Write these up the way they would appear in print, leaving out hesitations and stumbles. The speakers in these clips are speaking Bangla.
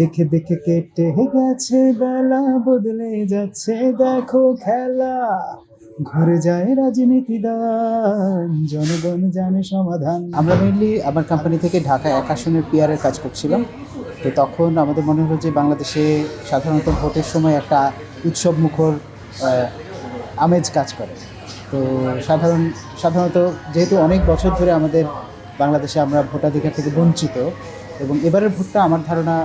দেখে দেখে কেটে গেছে বেলা, বদলে যাচ্ছে দেখো খেলা। ঘুরে যায় রাজনীতি দান, জনগণ জানে সমাধান। আমরা মেইনলি আমার কোম্পানি থেকে ঢাকা ১ আসনের পিআরের কাজ করছিলাম। তো তখন আমাদের মনে হলো যে বাংলাদেশে সাধারণত ভোটের সময় একটা উৎসব মুখর আমেজ কাজ করে। তো সাধারণত যেহেতু অনেক বছর ধরে আমাদের বাংলাদেশে আমরা ভোটাধিকার থেকে বঞ্চিত, এবং এবারের ভোটটা আমার ধারণা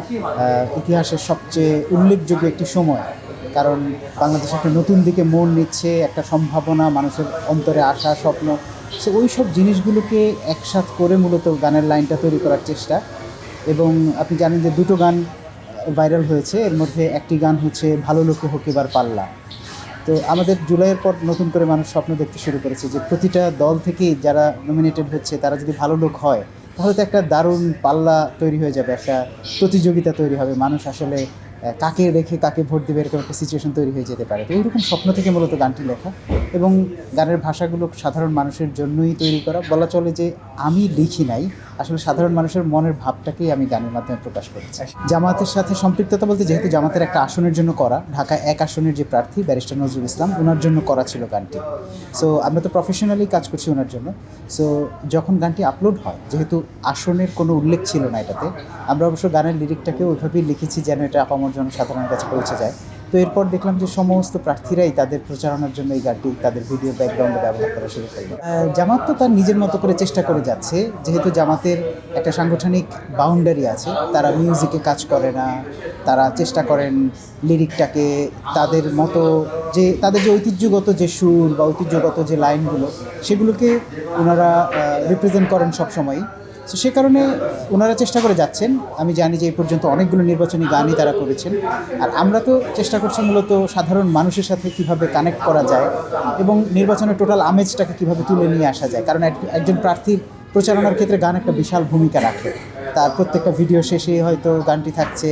ইতিহাসের সবচেয়ে উল্লেখযোগ্য একটি সময়। কারণ বাংলাদেশ একটা নতুন দিকে মোড় নিচ্ছে, একটা সম্ভাবনা, মানুষের অন্তরে আশা, স্বপ্ন। সো ওই সব জিনিসগুলোকে একসাথ করে মূলত গানের লাইনটা তৈরি করার চেষ্টা। এবং আপনি জানেন যে দুটো গান ভাইরাল হয়েছে, এর মধ্যে একটি গান হচ্ছে ভালো লোকে হোক এবার পাল্লা। তো আমাদের জুলাইয়ের পর নতুন করে মানুষ স্বপ্ন দেখতে শুরু করেছে যে প্রতিটা দল থেকেই যারা নমিনেটেড হচ্ছে তারা যদি ভালো লোক হয়, তাহলে তো একটা দারুণ পাল্লা তৈরি হয়ে যাবে, একটা প্রতিযোগিতা তৈরি হবে। মানুষ আসলে কাকে রেখে কাকে ভোট দেবে এরকম একটা সিচুয়েশন তৈরি হয়ে যেতে পারে। তো এইরকম স্বপ্ন থেকে মূলত গানটি লেখা, এবং গানের ভাষাগুলো সাধারণ মানুষের জন্যই তৈরি করা। বলা চলে যে আমি লিখি নাই, আসলে সাধারণ মানুষের মনের ভাবটাকেই আমি গানের মাধ্যমে প্রকাশ করেছি। জামাতের সাথে সম্পৃক্ততা বলতে, যেহেতু জামাতের একটা আসনের জন্য করা, ঢাকা ১ আসনের যে প্রার্থী ব্যারিস্টার নজরুল ইসলাম, ওনার জন্য করা ছিল গানটি। সো আমরা তো প্রফেশনালি কাজ করছি ওনার জন্য। সো যখন গানটি আপলোড হয়, যেহেতু আসনের কোনো উল্লেখ ছিল না এটাতে, আমরা অবশ্য গানের লিরিকটাকে ওইভাবেই লিখেছি যেন এটা আপামর জনসাধারণের কাছে পৌঁছে যায়। তো এরপর দেখলাম যে সমস্ত প্রার্থীরাই তাদের প্রচারণার জন্য এই গানটি তাদের ভিডিও ব্যাকগ্রাউন্ডে ব্যবহার করা শুরু করলো। জামাত তো তার নিজের মতো করে চেষ্টা করে যাচ্ছে, যেহেতু জামাতের একটা সাংগঠনিক বাউন্ডারি আছে, তারা মিউজিকে কাজ করে না, তারা চেষ্টা করেন লিরিকটাকে তাদের মতো, যে তাদের যে ঐতিহ্যগত যে সুর বা ঐতিহ্যগত যে লাইনগুলো, সেগুলোকে ওনারা রিপ্রেজেন্ট করেন সবসময়ই। তো সে কারণে ওনারা চেষ্টা করে যাচ্ছেন। আমি জানি যে এই পর্যন্ত অনেকগুলো নির্বাচনী গানই তারা করেছেন, আর আমরা তো চেষ্টা করছি মূলত সাধারণ মানুষের সাথে কীভাবে কানেক্ট করা যায় এবং নির্বাচনের টোটাল আমেজটাকে কীভাবে তুলে নিয়ে আসা যায়। কারণ একজন প্রার্থীর প্রচারণার ক্ষেত্রে গান একটা বিশাল ভূমিকা রাখে। তার প্রত্যেকটা ভিডিও শেষে হয়তো গানটি থাকছে,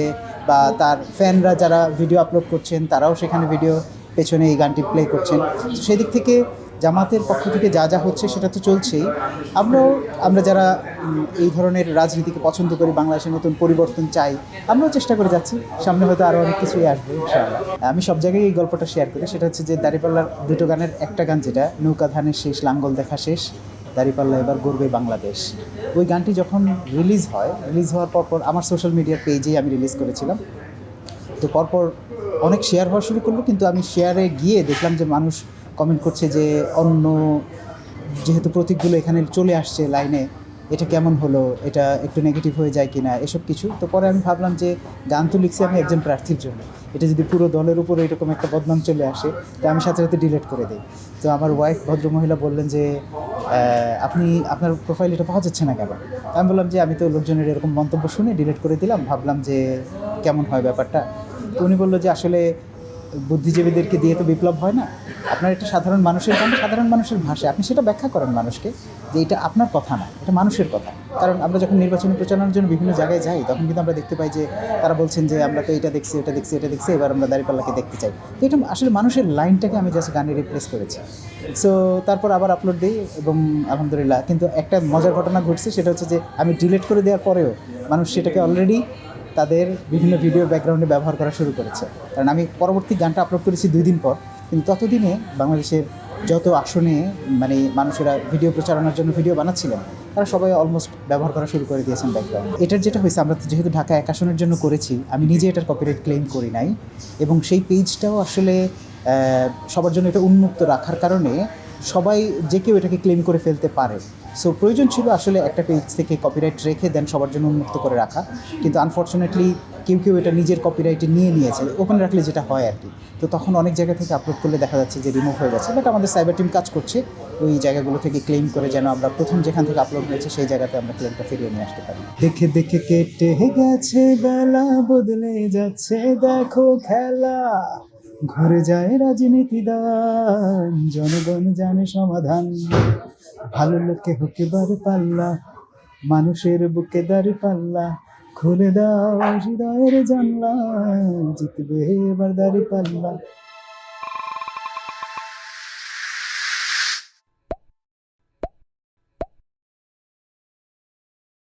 বা তার ফ্যানরা যারা ভিডিও আপলোড করছেন তারাও সেখানে ভিডিও পেছনে এই গানটি প্লে করছেন। সেই দিক থেকে জামাতের পক্ষ থেকে যা যা হচ্ছে সেটা তো চলছেই। আমরা যারা এই ধরনের রাজনীতিকে পছন্দ করি, বাংলাদেশের নতুন পরিবর্তন চাই, আমরাও চেষ্টা করে যাচ্ছি। সামনে হয়তো আরও অনেক কিছুই আসবে ইনশাআল্লাহ। আমি সব জায়গায় এই গল্পটা শেয়ার করি, সেটা হচ্ছে যে দাঁড়িপাল্লার দুটো গানের একটা গান, যেটা নৌকা ধানের শেষ লাঙ্গল দেখা শেষ, দাঁড়িপাল্লা এবার গড়বে বাংলাদেশ। ওই গানটি যখন রিলিজ হওয়ার পর আমার সোশ্যাল মিডিয়ার পেজেই আমি রিলিজ করেছিলাম। তো পরপর অনেক শেয়ার হওয়া শুরু করলো, কিন্তু আমি শেয়ারে গিয়ে দেখলাম যে মানুষ কমেন্ট করছে যে অন্য, যেহেতু প্রতীকগুলো এখানে চলে আসছে লাইনে, এটা কেমন হলো, এটা একটু নেগেটিভ হয়ে যায় কিনা, এসব কিছু। তো পরে আমি ভাবলাম যে গান তো লিখছি আমি একজন প্রার্থীর জন্য, এটা যদি পুরো দলের উপর এরকম একটা বদনাম চলে আসে, তো আমি সাথে সাথে ডিলিট করে দিই। তো আমার ওয়াইফ, ভদ্রমহিলা, বললেন যে আপনি আপনার প্রোফাইল এটা পাওয়া যাচ্ছে না কেন? আমি বললাম যে আমি তো লোকজনের এরকম মন্তব্য শুনে ডিলিট করে দিলাম, ভাবলাম যে কেমন হয় ব্যাপারটা। তো উনি বললো যে আসলে বুদ্ধিজীবীদেরকে দিয়ে তো বিপ্লব হয় না, আপনার এটা সাধারণ মানুষের গান, সাধারণ মানুষের ভাষায় আপনি সেটা ব্যাখ্যা করেন মানুষকে যে এটা আপনার কথা না, এটা মানুষের কথা। কারণ আমরা যখন নির্বাচনী প্রচারণার জন্য বিভিন্ন জায়গায় যাই, তখন কিন্তু আমরা দেখতে পাই যে তারা বলছেন যে আমরা তো এটা দেখছি, এটা দেখছি, এবার আমরা দাঁড়িপাল্লাকে দেখতে চাই। তো এটা আসলে মানুষের লাইনটাকে আমি জাস্ট গানে রিপ্লেস করেছি। সো তারপর আবার আপলোড দিই, এবং আলহামদুলিল্লাহ। কিন্তু একটা মজার ঘটনা ঘটছে, সেটা হচ্ছে যে আমি ডিলিট করে দেওয়ার পরেও মানুষ সেটাকে অলরেডি তাদের বিভিন্ন ভিডিও ব্যাকগ্রাউন্ডে ব্যবহার করা শুরু করেছে। কারণ আমি পরবর্তী গানটা আপলোড করেছি 2 দিন পর, কিন্তু ততদিনে বাংলাদেশের যত আসনে মানে মানুষেরা ভিডিও প্রচারণার জন্য ভিডিও বানাচ্ছিলেন, তারা সবাই অলমোস্ট ব্যবহার করা শুরু করে দিয়েছেন ব্যাকগ্রাউন্ড। এটার যেটা হয়েছে, আমরা যেহেতু ঢাকা 1 আসনের জন্য করেছি, আমি নিজে এটার কপিরাইট ক্লেম করি নাই, এবং সেই পেজটাও আসলে সবার জন্য এটা উন্মুক্ত রাখার কারণে সবাই যে কেউ এটাকে ক্লেম করে ফেলতে পারে। সো প্রয়োজন ছিল আসলে একটা পেজ থেকে কপিরাইট রেখে দেন সবার জন্য উন্মুক্ত করে রাখা, কিন্তু আনফর্চুনেটলি কেউ এটা নিজের কপিরাইটে নিয়েছে, ওপেন রাখলে যেটা হয় আর কি। তো তখন অনেক জায়গা থেকে আপলোড করলে দেখা যাচ্ছে যে রিমুভ হয়ে যাচ্ছে, বাট আমাদের সাইবার টিম কাজ করছে ওই জায়গাগুলো থেকে ক্লেম করে, যেন আমরা প্রথম যেখান থেকে আপলোড হয়েছে সেই জায়গাতে আমরা ক্লেমটা ফিরিয়ে নিয়ে আসতে পারি। দেখে দেখে কেটে গেছে বেলা, বদলে যাচ্ছে দেখো খেলা। ঘুরে যায় রাজনীতি দান, জনগণ জানে সমাধান। ভালো লোকে হোক এবার পাল্লা, মানুষের বুকে দাঁড়িপাল্লা। খুলে দাও হৃদয়ের জানলা, জিতবে এবার দাঁড়িপাল্লা।